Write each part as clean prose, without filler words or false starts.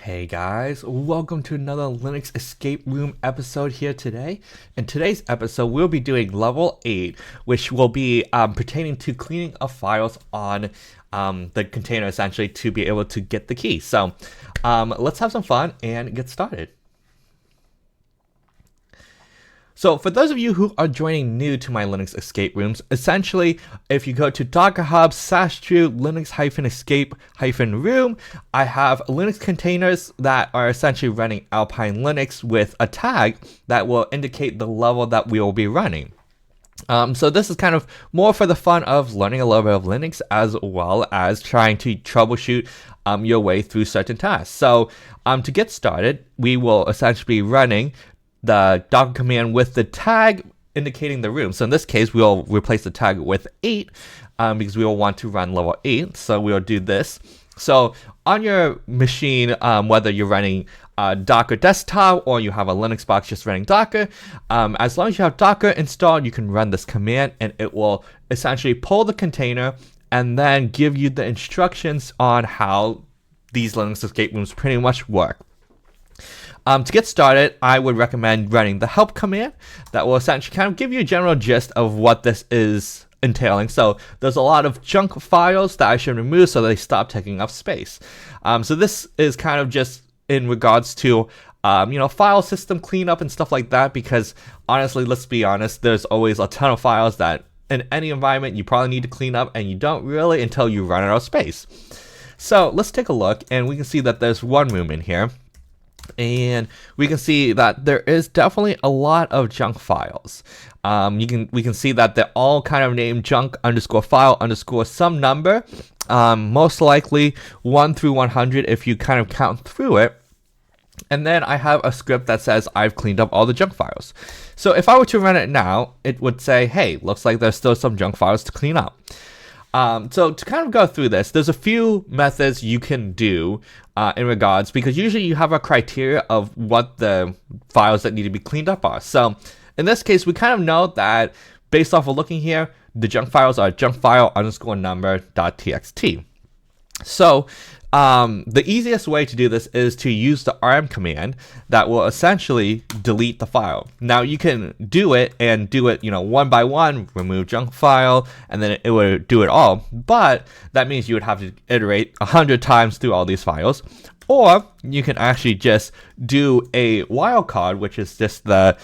Hey guys, welcome to another Linux Escape Room episode here today. In today's episode, we'll be doing level 8, which will be pertaining to cleaning up files on the container essentially to be able to get the key. So let's have some fun and get started. So for those of you who are joining new to my Linux escape rooms, essentially, if you go to Docker Hub /true Linux-escape-room, I have Linux containers that are essentially running Alpine Linux with a tag that will indicate the level that we will be running. So this is kind of more for the fun of learning a little bit of Linux as well as trying to troubleshoot your way through certain tasks. So to get started, we will essentially be running the Docker command with the tag indicating the room. So in this case, we'll replace the tag with 8 because we will want to run level 8. So we'll do this. So on your machine, whether you're running Docker desktop or you have a Linux box just running Docker, as long as you have Docker installed, you can run this command and it will essentially pull the container and then give you the instructions on how these Linux escape rooms pretty much work. To get started, I would recommend running the help command that will essentially kind of give you a general gist of what this is entailing. So there's a lot of junk files that I should remove so they stop taking up space. So this is kind of just in regards to file system cleanup and stuff like that, because honestly, let's be honest, there's always a ton of files that in any environment you probably need to clean up, and you don't really until you run out of space. So let's take a look, and we can see that there's one room in here. And we can see that there is definitely a lot of junk files. We can see that they're all kind of named junk _file _ some number, most likely 1 through 100 if you kind of count through it. And then I have a script that says I've cleaned up all the junk files. So if I were to run it now, it would say, hey, looks like there's still some junk files to clean up. So to kind of go through this, there's a few methods you can do in regards, because usually you have a criteria of what the files that need to be cleaned up are. So in this case, we kind of know that based off of looking here, the junk files are junkfile _number.txt. So the easiest way to do this is to use the rm command that will essentially delete the file. Now you can do it one by one, remove junk file, and then it would do it all. But that means you would have to iterate 100 times through all these files. Or you can actually just do a wildcard, which is just the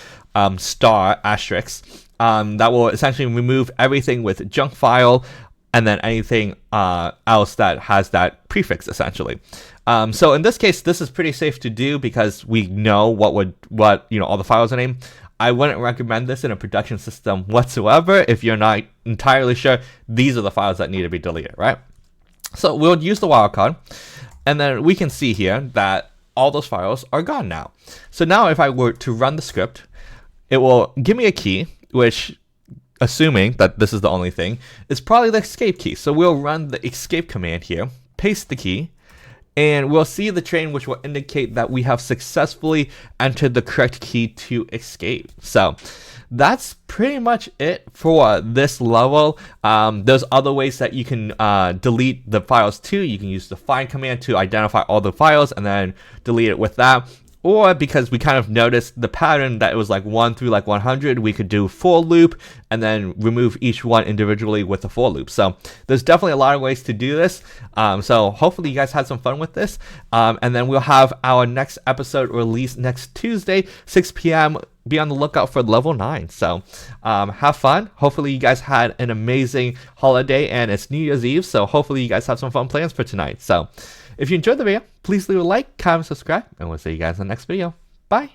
star asterisk, that will essentially remove everything with junk file and then anything else that has that prefix essentially. So in this case, this is pretty safe to do because we know what all the files are named. I wouldn't recommend this in a production system whatsoever if you're not entirely sure these are the files that need to be deleted, right? So we'll use the wildcard, and then we can see here that all those files are gone now. So now if I were to run the script, it will give me a key, which, assuming that this is the only thing, is probably the escape key. So we'll run the escape command here, paste the key, and we'll see the train which will indicate that we have successfully entered the correct key to escape. So that's pretty much it for this level. There's other ways that you can delete the files too. You can use the find command to identify all the files and then delete it with that. Or because we kind of noticed the pattern that it was like 1 through like 100, we could do for loop and then remove each one individually with a for loop. So there's definitely a lot of ways to do this. So hopefully you guys had some fun with this. And then we'll have our next episode released next Tuesday, 6 p.m. Be on the lookout for level 9. So have fun. Hopefully you guys had an amazing holiday, and it's New Year's Eve. So hopefully you guys have some fun plans for tonight. So if you enjoyed the video, please leave a like, comment, subscribe, and we'll see you guys in the next video. Bye.